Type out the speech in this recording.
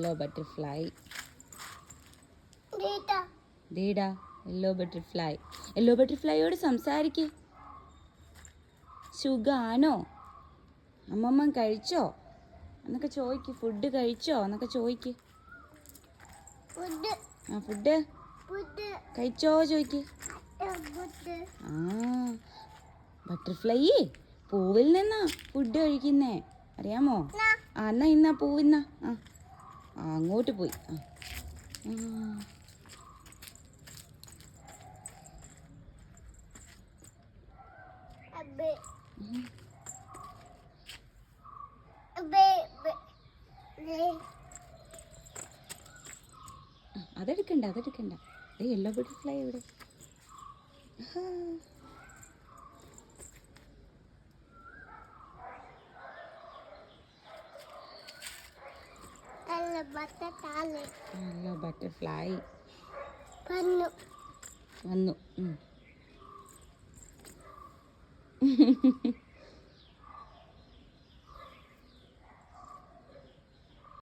Yellow butterfly. ദേടാ yellow butterfly. Yellow ബട്ടർഫ്ലൈയോട് സംസാരിക്ക്. സുഖാണോ? അമ്മമ്മ കഴിച്ചോ എന്നൊക്കെ ചോദിക്ക്. ഫുഡ് കഴിച്ചോ എന്നൊക്കെ ചോദിക്ക്. ആ ഫുഡ് കഴിച്ചോ ചോദിക്ക്. ആ ബട്ടർഫ്ലൈ പൂവിൽ നിന്നാ ഫുഡ് കഴിക്കുന്നേ, അറിയാമോ? ആ എന്നാ ഇന്നാ പൂവിന്നാ. ആ അങ്ങോട്ട് പോയി. അതെടുക്കണ്ട അതെടുക്കണ്ട. യെല്ലോ ബട്ടർഫ്ലൈ ഇവിടെ. യെല്ലോ ബട്ടർഫ്ലൈ വന്നു.